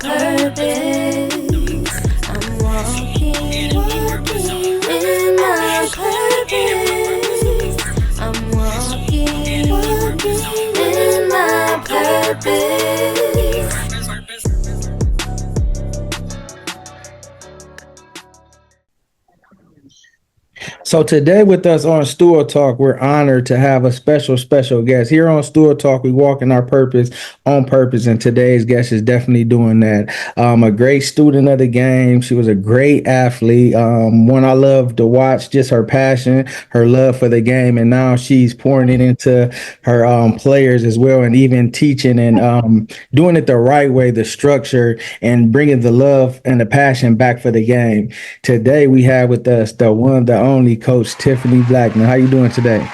purpose. I'm walking, walking in my purpose. I'm walking, walking in my purpose. So today with us on Stool Talk, we're honored to have a special guest. Here on Stool Talk, we walk in our purpose on purpose, and today's guest is definitely doing that. A great student of the game. She was a great athlete. One I love to watch, just her passion, her love for the game, and now she's pouring it into her players as well, and even teaching and doing it the right way, the structure, and bringing the love and the passion back for the game. Today we have with us the one, the only Coach Tiffani Blackman. How you doing today?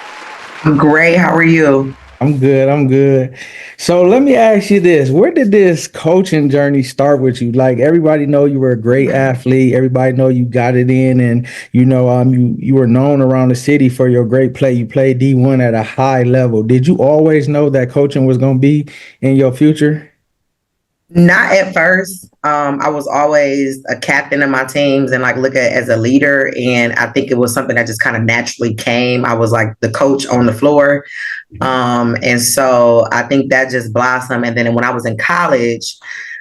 I'm great. How are you? I'm good. I'm good. So let me ask you this: where did this coaching journey start with you? Like everybody know you were a great athlete. Everybody know you got it in, and you were known around the city for your great play. You played D1 at a high level. Did you always know that coaching was going to be in your future? Not at first. I was always a captain of my teams and like look at as a leader. And I think it was something that just kind of naturally came. I was like the coach on the floor. And so I think that just blossomed. And then when I was in college,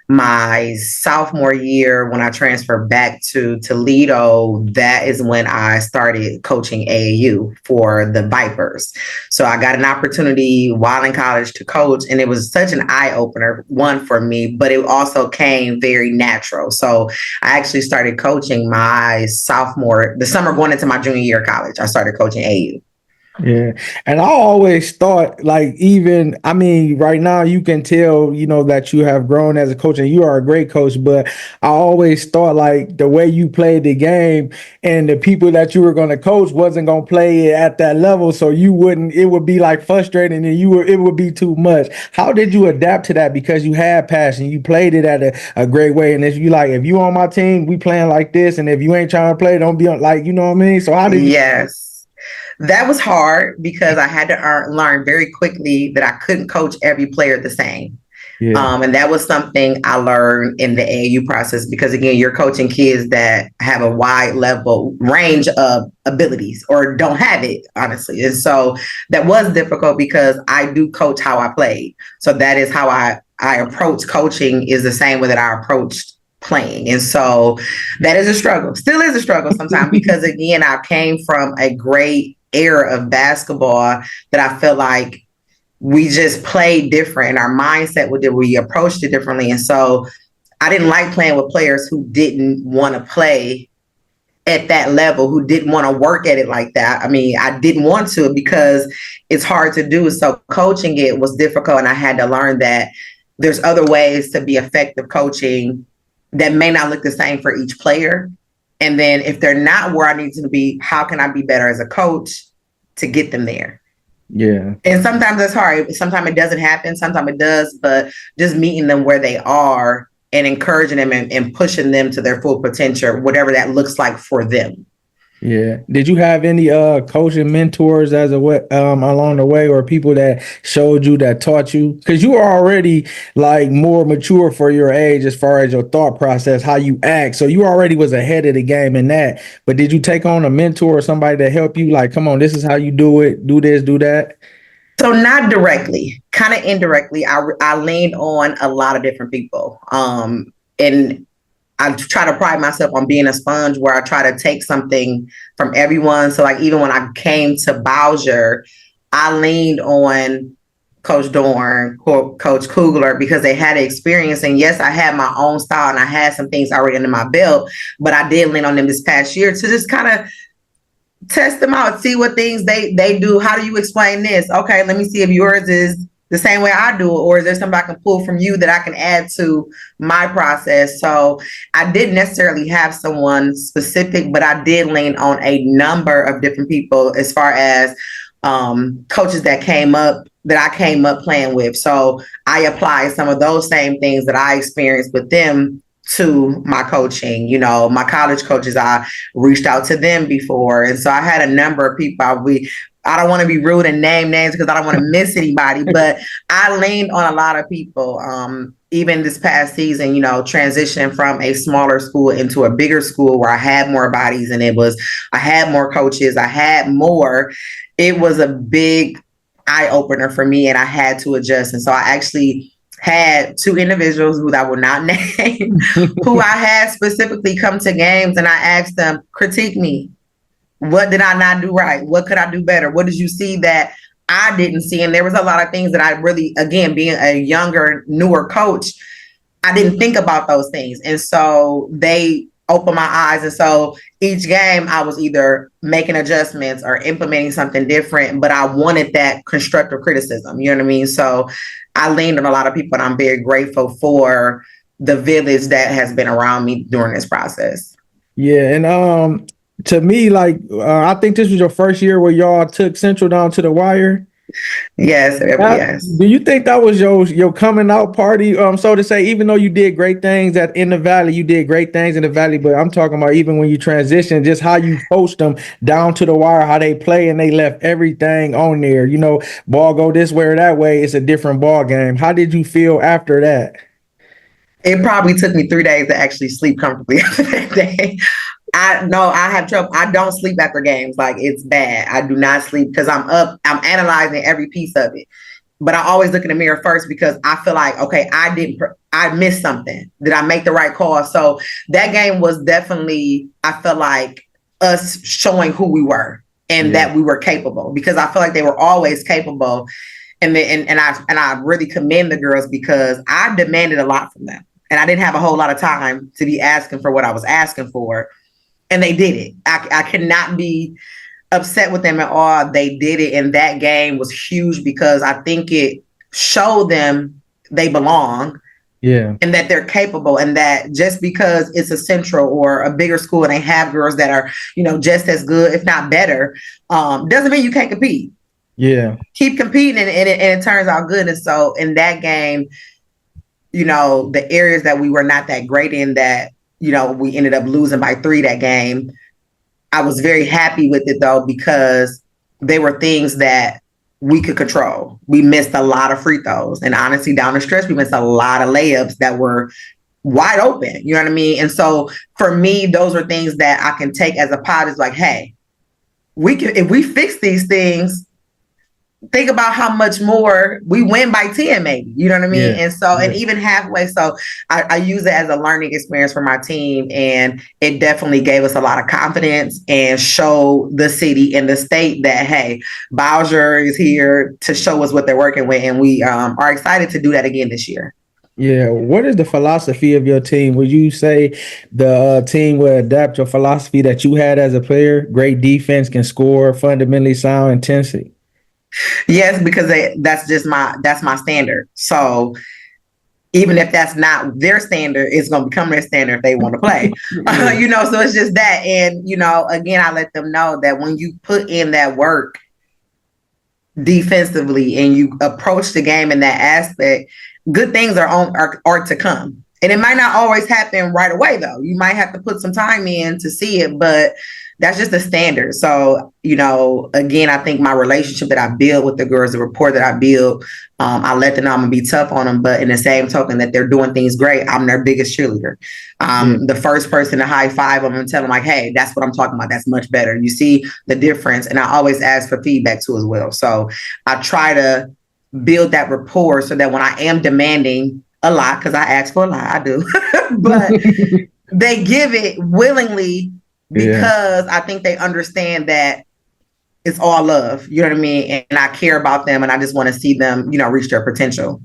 my sophomore year, when I transferred back to Toledo, that is when I started coaching AAU for the Vipers. So I got an opportunity while in college to coach, and it was such an eye opener, one for me, but it also came very natural. So I actually started coaching my the summer going into my junior year of college. I started coaching AAU. Yeah. And I always thought, like, even, I mean, right now you can tell, that you have grown as a coach and you are a great coach, but I always thought, like, the way you played the game and the people that you were going to coach wasn't going to play it at that level. So it would be like frustrating and it would be too much. How did you adapt to that? Because you had passion, you played it at a great way. And if you on my team, we playing like this. And if you ain't trying to play, don't be on, like, you know what I mean? So how did you? Yes. That was hard because I had to learn very quickly that I couldn't coach every player the same. Yeah. And that was something I learned in the AAU process because, again, you're coaching kids that have a wide level range of abilities or don't have it, honestly. And so that was difficult because I do coach how I played. So that is how I approach coaching is the same way that I approached playing. And so that is a struggle, still is a struggle sometimes because, again, I came from a great era of basketball that I feel like we just played different and our mindset we approached it differently. And so I didn't like playing with players who didn't want to play at that level, who didn't want to work at it like that. I mean, I didn't want to because it's hard to do. So coaching it was difficult. And I had to learn that there's other ways to be effective coaching that may not look the same for each player. And then if they're not where I need to be, how can I be better as a coach to get them there? Yeah. And sometimes that's hard. Sometimes it doesn't happen. Sometimes it does. But just meeting them where they are and encouraging them and pushing them to their full potential, whatever that looks like for them. Yeah. Did you have any coaching mentors as a way along the way, or people that showed you, that taught you? Because you were already like more mature for your age as far as your thought process, how you act. So you already was ahead of the game in that. But did you take on a mentor or somebody to help you? Like, come on, this is how you do it. Do this, do that. So not directly, kind of indirectly. I leaned on a lot of different people. And I try to pride myself on being a sponge where I try to take something from everyone. So like even when I came to Bowsher, I leaned on Coach Dorn, Coach Kugler, because they had experience. And yes, I had my own style and I had some things already under my belt, but I did lean on them this past year to just kind of test them out, see what things they do. How do you explain this? Okay, let me see if yours is the same way I do it, or is there something I can pull from you that I can add to my process? So I didn't necessarily have someone specific, but I did lean on a number of different people as far as coaches that I came up playing with. So I applied some of those same things that I experienced with them to my coaching. You know, my college coaches, I reached out to them before. And so I had a number of people. I don't want to be rude and name names because I don't want to miss anybody, but I leaned on a lot of people. Even this past season, transitioning from a smaller school into a bigger school where I had more bodies and I had more coaches, it was a big eye opener for me and I had to adjust. And so I actually had two individuals who I will not name, who I had specifically come to games and I asked them, critique me. What did I not do right? What could I do better? What did you see that I didn't see? And there was a lot of things that I really, again, being a younger, newer coach, I didn't think about those things. And so they opened my eyes. And so each game I was either making adjustments or implementing something different, but I wanted that constructive criticism. You know what I mean? So I leaned on a lot of people and I'm very grateful for the village that has been around me during this process. Yeah. And to me, I think this was your first year where y'all took Central down to the wire. Yes, yes. Do you think that was your coming out party, so to say? Even though you did great things in the Valley, you did great things in the Valley, but I'm talking about even when you transitioned, just how you coached them down to the wire, how they play, and they left everything on there. Ball go this way or that way, it's a different ball game. How did you feel after that? It probably took me 3 days to actually sleep comfortably after that day. I have trouble. I don't sleep after games. Like, it's bad. I do not sleep because I'm up. I'm analyzing every piece of it. But I always look in the mirror first because I feel like, okay, I missed something. Did I make the right call? So that game was definitely, I felt like, us showing who we were and that we were capable, because I feel like they were always capable. And I really commend the girls because I demanded a lot from them. And I didn't have a whole lot of time to be asking for what I was asking for. And they did it. I cannot be upset with them at all. They did it. And that game was huge because I think it showed them they belong. Yeah. And that they're capable, and that just because it's a Central or a bigger school and they have girls that are, just as good, if not better, doesn't mean you can't compete. Yeah. Keep competing and it turns out good. And so in that game, the areas that we were not that great in, that, we ended up losing by 3 that game. I was very happy with it though, because they were things that we could control. We missed a lot of free throws, and honestly, down the stretch, we missed a lot of layups that were wide open. You know what I mean? And so for me, those are things that I can take as a positive. Like, hey, if we fix these things, think about how much more we win by 10, maybe, you know what I mean? Yeah. And so, and even halfway. So I use it as a learning experience for my team. And it definitely gave us a lot of confidence and show the city and the state that, hey, Bowsher is here to show us what they're working with. And we are excited to do that again this year. Yeah. What is the philosophy of your team? Would you say the team will adapt your philosophy that you had as a player? Great defense, can score, fundamentally sound, intensity. Yes, because that's my standard. So even if that's not their standard, it's going to become their standard if they want to play. So it's just that. And, again, I let them know that when you put in that work defensively and you approach the game in that aspect, good things are to come. And it might not always happen right away, though. You might have to put some time in to see it, but that's just the standard. So, again, I think my relationship that I build with the girls, the rapport that I build, I let them know I'm going to be tough on them. But in the same token that they're doing things great, I'm their biggest cheerleader. The first person to high five them and tell them, like, hey, that's what I'm talking about. That's much better. You see the difference. And I always ask for feedback too as well. So I try to build that rapport so that when I am demanding a lot, because I ask for a lot, I do, but they give it willingly, because I think they understand that it's all love, you know what I mean? And I care about them and I just want to see them, reach their potential.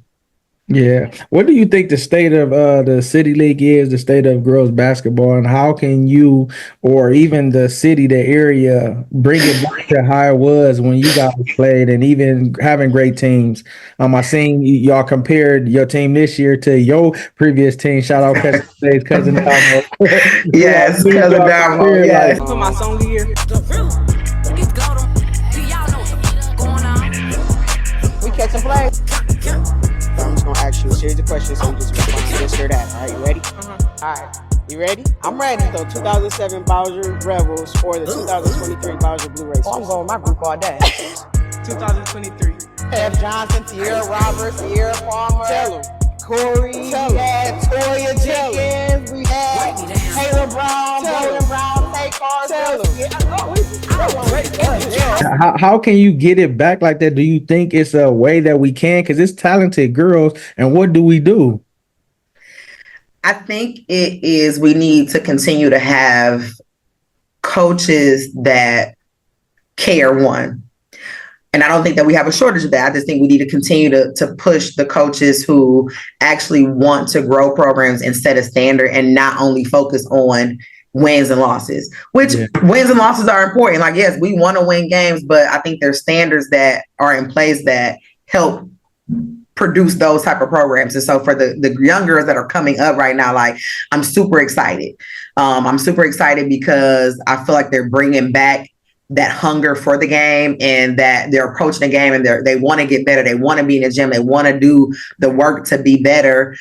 Yeah. What do you think the state of the city league is, the state of girls basketball, and how can you, or even the city, the area, bring it back to how it was when you guys played and even having great teams? I seen y'all compared your team this year to your previous team. Shout out Cousin Dalmo. Yes, Cousin Dalmo. Yes. Put my song here. We catch a play. I'm just gonna ask you a series of questions, so you just respond yes or that. All right, you ready? All right. You ready? I'm ready. So 2007 Bowsher Rebels or the 2023 Bowsher Blue Racers. Oh, I'm going my group all day. 2023. F. Johnson, Tierra Roberts, Sierra Palmer. Tell them. Corey, we had Toya Jenkins, we had Taylor Brown, Golden Brown, Tay Carter. How can you get it back like that? Do you think it's a way that we can? Because it's talented girls, and what do we do? I think it is we need to continue to have coaches that care, one. And I don't think that we have a shortage of that. I just think we need to continue to push the coaches who actually want to grow programs and set a standard and not only focus on wins and losses, which wins and losses are important. Like, yes, we want to win games, but I think there's standards that are in place that help produce those type of programs. And so for the young girls that are coming up right now, like, I'm super excited. I'm super excited because I feel like they're bringing back that hunger for the game and that they're approaching the game and they want to get better. They want to be in the gym. They want to do the work to be better.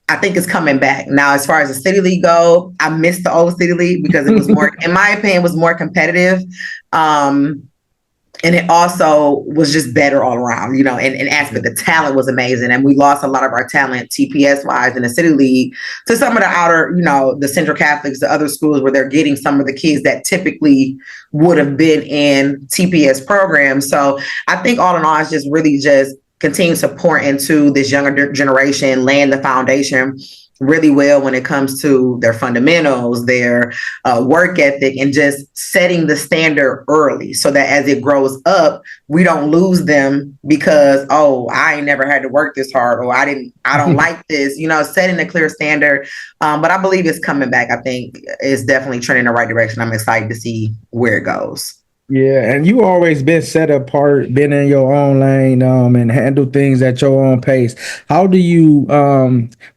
I think it's coming back. Now, as far as the City League go, I miss the old City League because it was more, in my opinion, was more competitive. And it also was just better all around, you know, and aspect, the talent was amazing. And we lost a lot of our talent TPS wise in the City League to some of the outer, you know, the Central Catholics, the other schools where they're getting some of the kids that typically would have been in TPS programs. So I think all in all, it's just really just continue to pour into this younger generation, laying the foundation really well when it comes to their fundamentals, their work ethic, and just setting the standard early so that as it grows up, we don't lose them because, oh, I ain't never had to work this hard, or I don't like this, you know, setting a clear standard. But I believe it's coming back. I think it's definitely trending in the right direction. I'm excited to see where it goes. Yeah, and you always been set apart, been in your own lane, and handle things at your own pace. How do you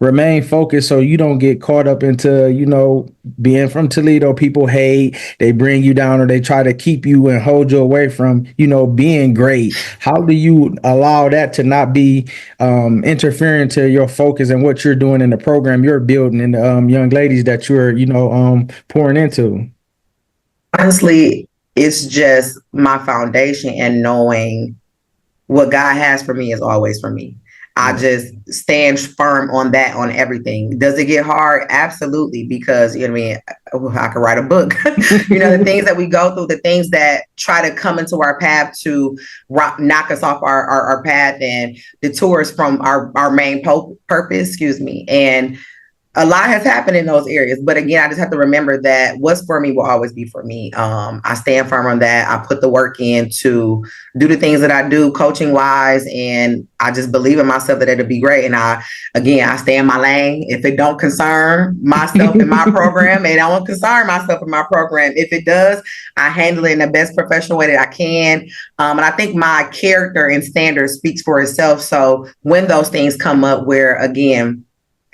remain focused so you don't get caught up into, you know, being from Toledo? People hate, they bring you down, or they try to keep you and hold you away from, you know, being great. How do you allow that to not be interfering to your focus and what you're doing in the program you're building and the young ladies that you're, you know, pouring into? Honestly, it's just my foundation, and knowing what God has for me is always for me. I just stand firm on that, on everything. Does it get hard? Absolutely. Because, you know what I mean, I could write a book. You know, the things that we go through, the things that try to come into our path to knock us off our path and detour us from our main purpose, and a lot has happened in those areas. But again, I just have to remember that what's for me will always be for me. I stand firm on that. I put the work in to do the things that I do coaching wise. And I just believe in myself that it'll be great. And I stay in my lane. If it don't concern myself in my program, it don't concern myself in my program. If it does, I handle it in the best professional way that I can. And I think my character and standard speaks for itself. So when those things come up where, again,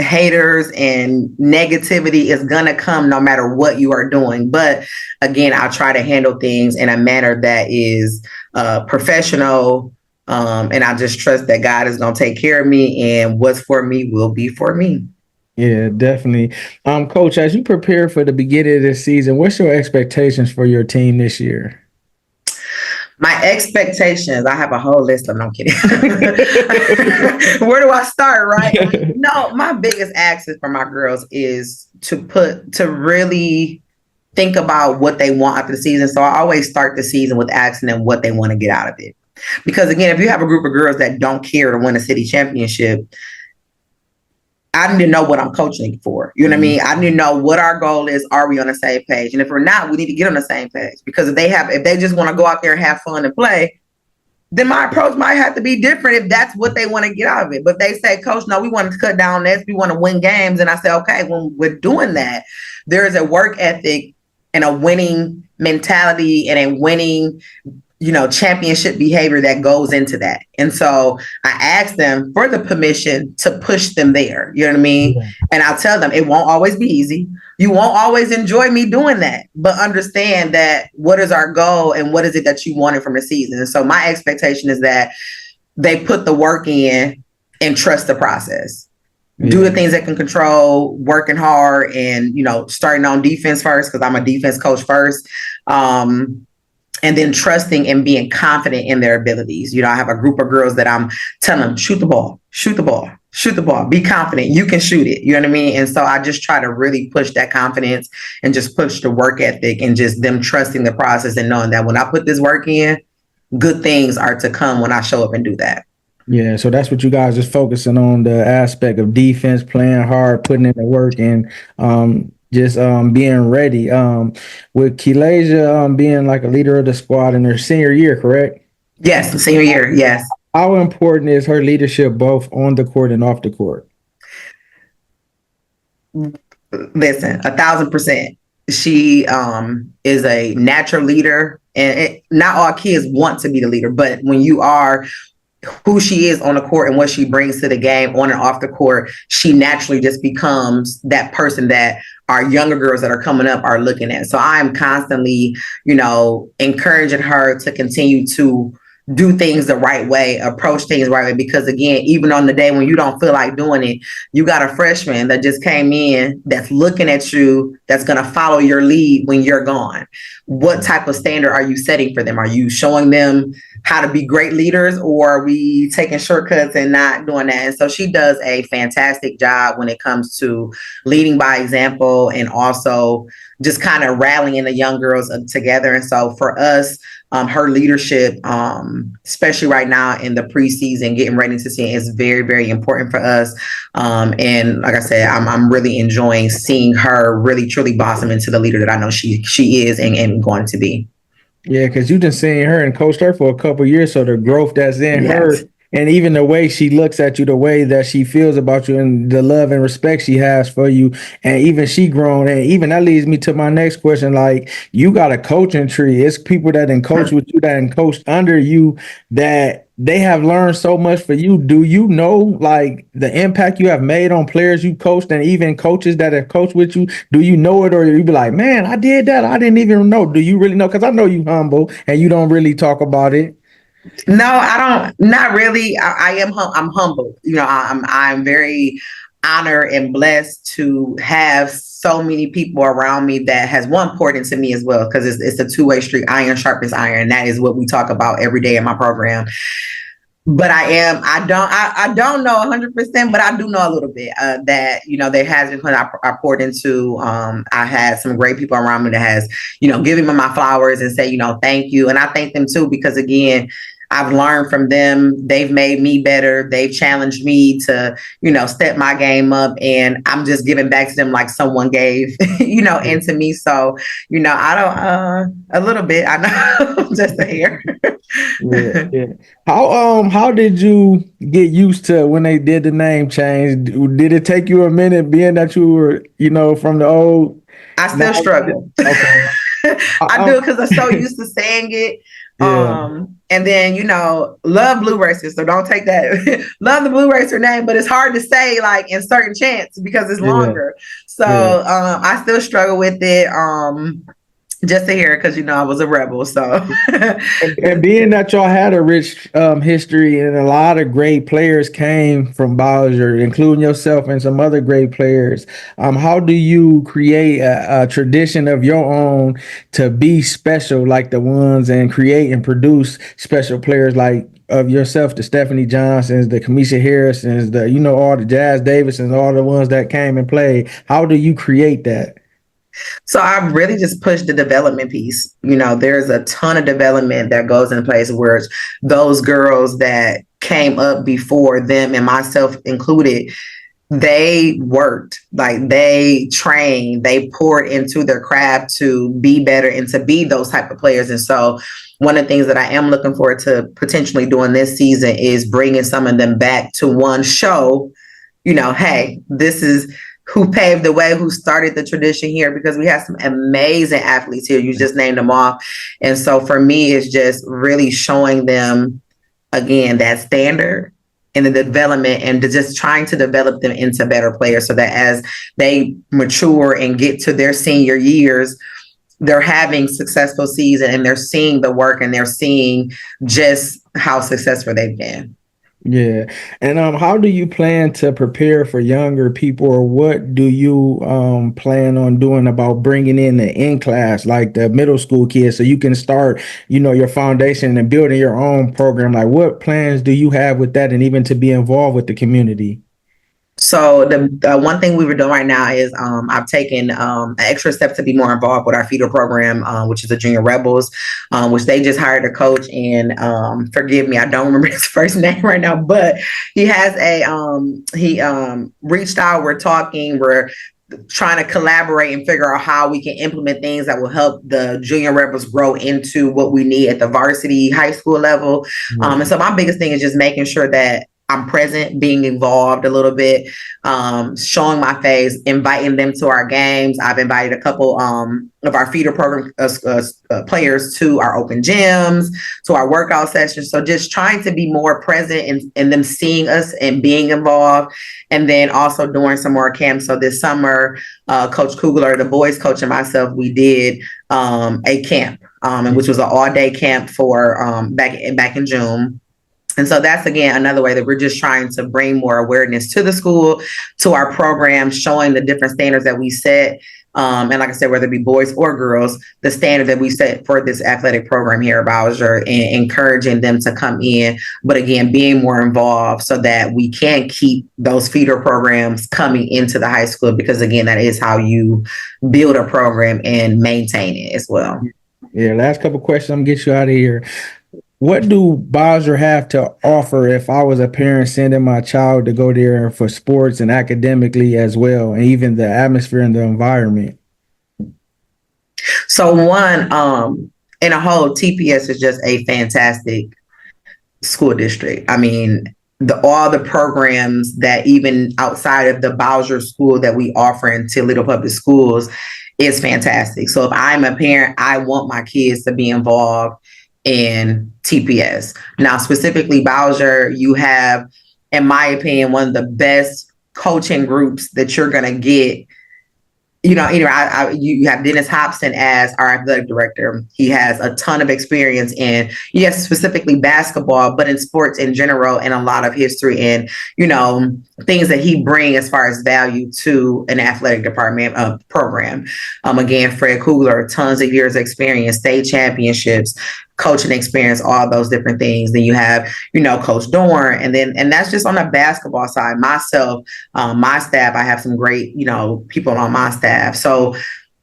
haters and negativity is gonna come no matter what you are doing. But again, I try to handle things in a manner that is professional. And I just trust that God is gonna take care of me, and what's for me will be for me. Yeah, definitely. Coach, as you prepare for the beginning of this season, what's your expectations for your team this year? My expectations, I have a whole list of them. I'm kidding. Where do I start, right? No, my biggest ask for my girls is to really think about what they want after the season. So I always start the season with asking them what they want to get out of it. Because again, if you have a group of girls that don't care to win a city championship, I need to know what I'm coaching for. You know what I mean? I need to know what our goal is. Are we on the same page? And if we're not, we need to get on the same page. Because if they just want to go out there and have fun and play, then my approach might have to be different if that's what they want to get out of it. But they say, Coach, no, we want to cut down this. We want to win games. And I say, okay, when we're doing that, there is a work ethic and a winning mentality and a winning, you know, championship behavior that goes into that. And so I ask them for the permission to push them there. You know what I mean? Yeah. And I'll tell them it won't always be easy. You won't always enjoy me doing that, but understand that what is our goal and what is it that you wanted from the season. And so my expectation is that they put the work in and trust the process. do the things that can control, working hard, and starting on defense first, because I'm a defense coach first. And then trusting and being confident in their abilities. I have a group of girls that I'm telling them, shoot the ball, shoot the ball, shoot the ball, be confident, you can shoot it. You know what I mean? And so I just try to really push that confidence and just push the work ethic and just them trusting the process and knowing that when I put this work in, good things are to come when I show up and do that. Yeah, so that's what you guys is focusing on, the aspect of defense, playing hard, putting in the work, and just being ready. With Kilasia being like a leader of the squad in her senior year, correct? Yes, senior year, yes. How important is her leadership both on the court and off the court? Listen, 1,000%. She is a natural leader, and not all kids want to be the leader, but when you are who she is on the court and what she brings to the game on and off the court, she naturally just becomes that person that our younger girls that are coming up are looking at. So I'm constantly, encouraging her to continue to do things the right way, approach things the right way. Because again, even on the day when you don't feel like doing it, you got a freshman that just came in that's looking at you, that's going to follow your lead when you're gone. What type of standard are you setting for them? Are you showing them how to be great leaders, or are we taking shortcuts and not doing that? And so she does a fantastic job when it comes to leading by example and also just kind of rallying the young girls together. And so for us, her leadership, especially right now in the preseason, getting ready to see, is very, very important for us. And like I said, I'm really enjoying seeing her really, truly blossom into the leader that I know she is and going to be. Yeah, because you've been seeing her and coached her for a couple of years, so the growth that's in her, and even the way she looks at you, the way that she feels about you, and the love and respect she has for you, and even she grown. And even that leads me to my next question. Like, you got a coaching tree. It's people that done coach with you, that done coached under you, that they have learned so much for you. Do you know, like, the impact you have made on players you coached and even coaches that have coached with you? Do you know it, or you be like, man, I did that, I didn't even know? Do you really know? Because I know you humble and you don't really talk about it. No, I don't. Not really. I'm humble. I'm very honored and blessed to have so many people around me that has poured into me as well, because it's a two-way street. Iron sharpens iron. And that is what we talk about every day in my program. But I don't know 100%, but I do know a little bit that, there has been when I poured into, I had some great people around me that has, given me my flowers and say, thank you. And I thank them too, because again, I've learned from them. They've made me better. They've challenged me to, step my game up, and I'm just giving back to them like someone gave, into me. So, I don't, a little bit, I know, just a hair. Yeah. How did you get used to when they did the name change? Did it take you a minute, being that you were, from the old? I still struggle. Okay. I do, because I'm so used to saying it. Yeah. And then, love Blue Racer. So don't take that. Love the Blue Racer name, but it's hard to say like in certain chants because it's longer. So I still struggle with it. Just to hear it, because I was a rebel. So and being that y'all had a rich history, and a lot of great players came from Bowsher, including yourself and some other great players, how do you create a tradition of your own to be special like the ones, and create and produce special players like of yourself, the Stephanie Johnsons, the Kamisha Harrisons, the all the Jazz Davisons, all the ones that came and played? How do you create that? So I really just pushed the development piece. There's a ton of development that goes in place where those girls that came up before them, and myself included, they worked, like they trained, they poured into their craft to be better and to be those type of players. And so one of the things that I am looking forward to potentially doing this season is bringing some of them back to one show, hey, this is who paved the way, who started the tradition here, because we have some amazing athletes here. You just named them off. And so for me, it's just really showing them, again, that standard in the development, and just trying to develop them into better players, so that as they mature and get to their senior years, they're having successful season, and they're seeing the work, and they're seeing just how successful they've been. Yeah. And how do you plan to prepare for younger people, or what do you plan on doing about bringing in the in class, like the middle school kids, so you can start, your foundation and building your own program? Like, what plans do you have with that, and even to be involved with the community? So the one thing we were doing right now is I've taken an extra step to be more involved with our feeder program, which is the Junior Rebels, which they just hired a coach. And forgive me, I don't remember his first name right now, but he has he reached out. We're talking. We're trying to collaborate and figure out how we can implement things that will help the Junior Rebels grow into what we need at the varsity high school level. And so my biggest thing is just making sure that I'm present, being involved a little bit, showing my face, inviting them to our games. I've invited a couple of our feeder program players to our open gyms, to our workout sessions. So just trying to be more present and them seeing us and being involved. And then also doing some more camps. So this summer, Coach Kugler, the boys coach, and myself, we did a camp, which was an all-day camp for back in June. And so that's, again, another way that we're just trying to bring more awareness to the school, to our program, showing the different standards that we set. And like I said, whether it be boys or girls, the standard that we set for this athletic program here at Bowsher, and encouraging them to come in, but again, being more involved so that we can keep those feeder programs coming into the high school, because again, that is how you build a program and maintain it as well. Yeah, last couple questions, I'm gonna get you out of here. What do Bowsher have to offer if I was a parent sending my child to go there for sports and academically as well, and even the atmosphere and the environment? So one, in a whole, TPS is just a fantastic school district. I mean, all the programs that even outside of the Bowsher school that we offer in Toledo Public Schools is fantastic. So if I'm a parent, I want my kids to be involved in TPS. Now, specifically Bowsher, you have, in my opinion, one of the best coaching groups that you're going to get. You have Dennis Hobson as our athletic director. He has a ton of experience in, yes, specifically basketball, but in sports in general, and a lot of history and, things that he brings as far as value to an athletic department program. Again, Fred Kugler, tons of years of experience, state championships, coaching experience, all those different things. Then you have, Coach Dorn, and that's just on the basketball side. Myself, my staff, I have some great, people on my staff. So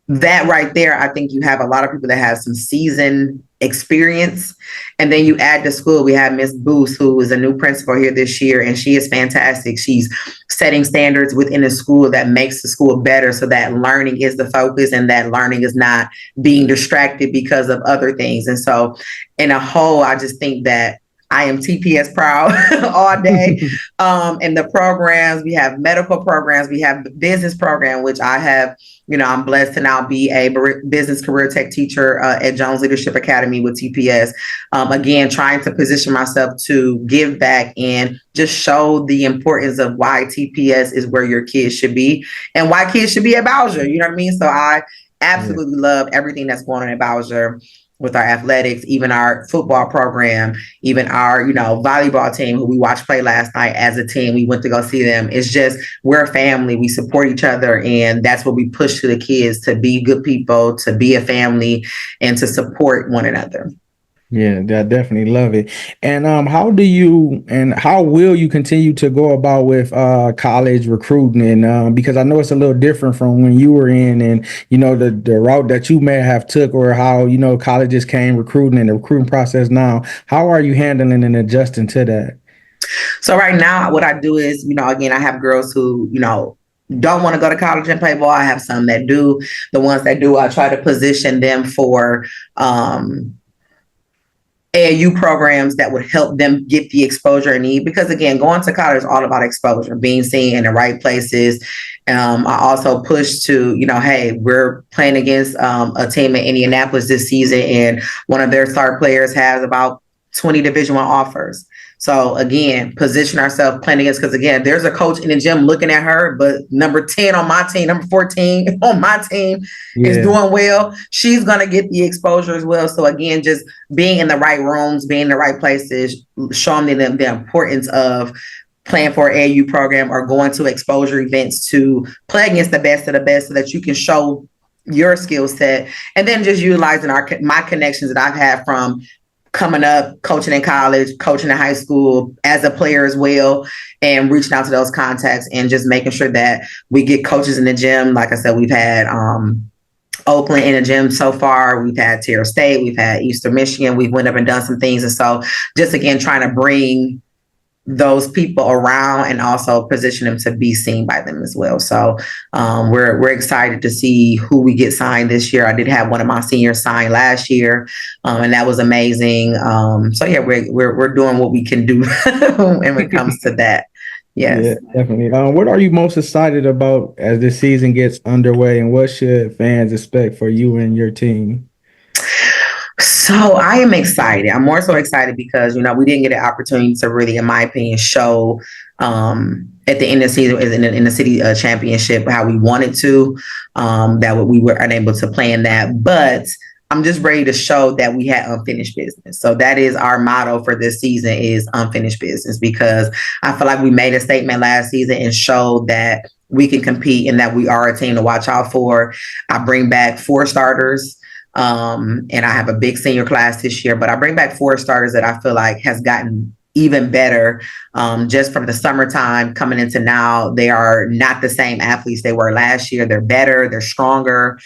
that right there, I think you have a lot of people that have some seasoned experience. And then you add to school, we have Miss Booth, who is a new principal here this year, and she is fantastic. She's setting standards within the school that makes the school better, so that learning is the focus and that learning is not being distracted because of other things. And so in a whole, I just think that I am TPS proud all day. And the programs, we have medical programs, we have the business program, which I have, I'm blessed to now be a business career tech teacher at Jones Leadership Academy with TPS. Again, trying to position myself to give back and just show the importance of why TPS is where your kids should be and why kids should be at Bowsher. You know what I mean? So I absolutely love everything that's going on at Bowsher, with our athletics, even our football program, even our, volleyball team who we watched play last night as a team. We went to go see them. It's just, we're a family. We support each other. And that's what we push to the kids, to be good people, to be a family, and to support one another. Yeah, I definitely love it. And how will you continue to go about with college recruiting? And because I know it's a little different from when you were in, and the route that you may have took, or how colleges came recruiting and the recruiting process now. How are you handling and adjusting to that? So right now, what I do is, again, I have girls who, don't want to go to college and play ball. I have some that do. The ones that do, I try to position them for AAU programs that would help them get the exposure they need. Because again, going to college is all about exposure, being seen in the right places. I also push to, hey, we're playing against a team in Indianapolis this season, and one of their star players has about 20 Division I offers. So again, position ourselves playing against, because again, there's a coach in the gym looking at her, but number 10 on my team, number 14 on my team is doing well. She's going to get the exposure as well. So again, just being in the right rooms, being in the right places, showing them the importance of playing for an AAU program or going to exposure events to play against the best of the best so that you can show your skill set. And then just utilizing my connections that I've had from coming up, coaching in college, coaching in high school as a player as well, and reaching out to those contacts and just making sure that we get coaches in the gym. Like I said, we've had Oakland in the gym so far. We've had Terra State, we've had Eastern Michigan. We've went up and done some things. And so just again, trying to bring those people around and also position them to be seen by them as well. So we're excited to see who we get signed this year. I did have one of my seniors signed last year, and that was amazing. So yeah, we're doing what we can do when it comes to that. Yes, yeah, definitely. What are you most excited about as the season gets underway, and what should fans expect for you and your team? So I am excited. I'm more so excited because, we didn't get an opportunity to really, in my opinion, show at the end of the season in the city championship how we wanted to, that we were unable to play in that. But I'm just ready to show that we had unfinished business. So that is our motto for this season, is unfinished business, because I feel like we made a statement last season and showed that we can compete and that we are a team to watch out for. I bring back 4 starters. And I have a big senior class this year, but I bring back 4 starters that I feel like has gotten even better just from the summertime coming into now. They are not the same athletes they were last year. They're better. They're stronger.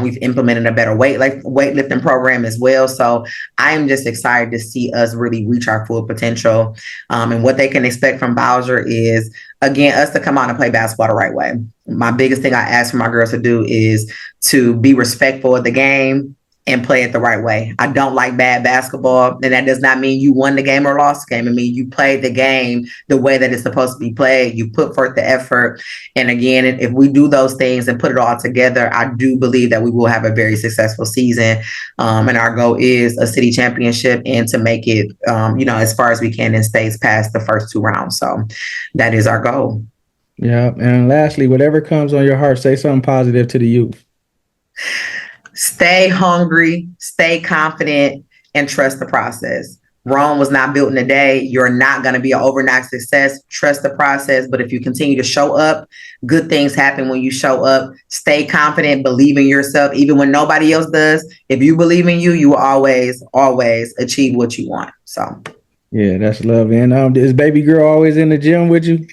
We've implemented a better weightlifting program as well. So I am just excited to see us really reach our full potential. And what they can expect from Bowsher is, again, us to come out and play basketball the right way. My biggest thing I ask for my girls to do is to be respectful of the game and play it the right way. I don't like bad basketball, and that does not mean you won the game or lost the game. I mean, you played the game the way that it's supposed to be played. You put forth the effort. And again, if we do those things and put it all together, I do believe that we will have a very successful season. And our goal is a city championship and to make it, as far as we can in states past the first 2 rounds. So that is our goal. Yeah. And lastly, whatever comes on your heart, say something positive to the youth. Stay hungry, stay confident, and trust the process. Rome was not built in a day. You're not going to be an overnight success. Trust the process. But if you continue to show up, good things happen when you show up. Stay confident, believe in yourself, even when nobody else does. If you believe in you, you will always, always achieve what you want. So, yeah, that's love. And is baby girl always in the gym with you?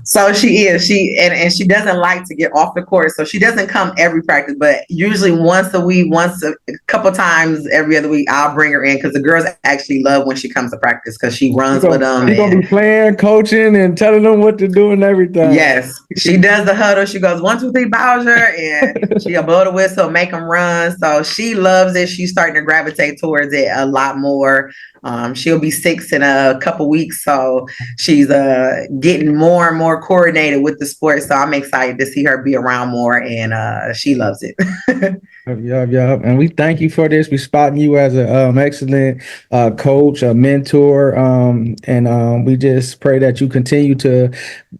So she is. And she doesn't like to get off the court, so she doesn't come every practice. But usually once a week, a couple times every other week, I'll bring her in because the girls actually love when she comes to practice because she runs with them. She's gonna be playing, coaching, and telling them what to do and everything. Yes, she does the huddle. She goes 1, 2, 3, Bowsher, and she'll blow the whistle, make them run. So she loves it. She's starting to gravitate towards it a lot more. She'll be 6 in a couple weeks, so she's getting more and more coordinated with the sport. So I'm excited to see her be around more, and she loves it. Yeah. And we thank you for this. We spotting you as an excellent coach, a mentor, and we just pray that you continue to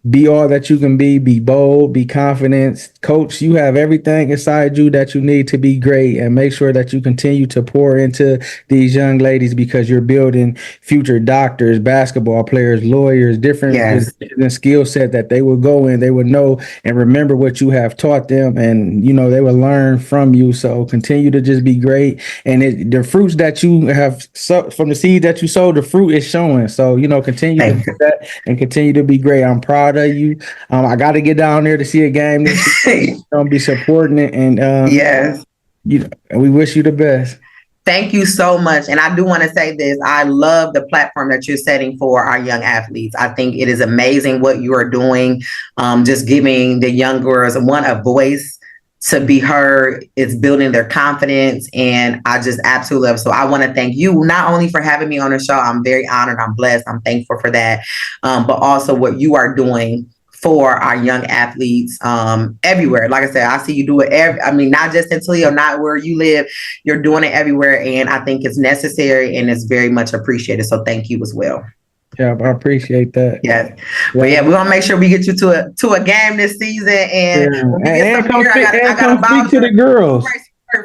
be all that you can be bold, be confident. Coach, you have everything inside you that you need to be great, and make sure that you continue to pour into these young ladies because you're building future doctors, basketball players, lawyers, different skill set that they will go in, they will know and remember what you have taught them, and they will learn from you. So continue to just be great, and the fruits that you have from the seed that you sowed, the fruit is showing. So continue to do that and continue to be great. I'm proud of you. I got to get down there to see a game this year. Be supporting it, and yes, we wish you the best. Thank you so much. And I do want to say this. I love the platform that you're setting for our young athletes. I think it is amazing what you are doing. Just giving the young girls a voice to be heard. It's building their confidence. And I just absolutely love it. So I want to thank you not only for having me on the show. I'm very honored. I'm blessed. I'm thankful for that. But also what you are doing for our young athletes everywhere. Like I said, I see you do it not just in Toledo, not where you live. You're doing it everywhere. And I think it's necessary and it's very much appreciated. So thank you as well. Yeah, I appreciate that. Yes. But yeah, we're gonna make sure we get you to a game this season, and when we get some beer, I got a speak to the girls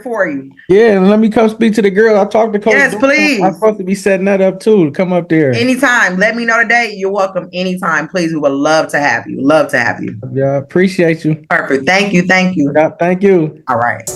for you. Yeah, let me come speak to the girls. I talked to Coach. Yes, please. I'm supposed to be setting that up too. To come up there anytime. Let me know the date. You're welcome anytime. Please, we would love to have you. Love to have you. Yeah, appreciate you. Perfect. Thank you. Yeah, thank you. All right.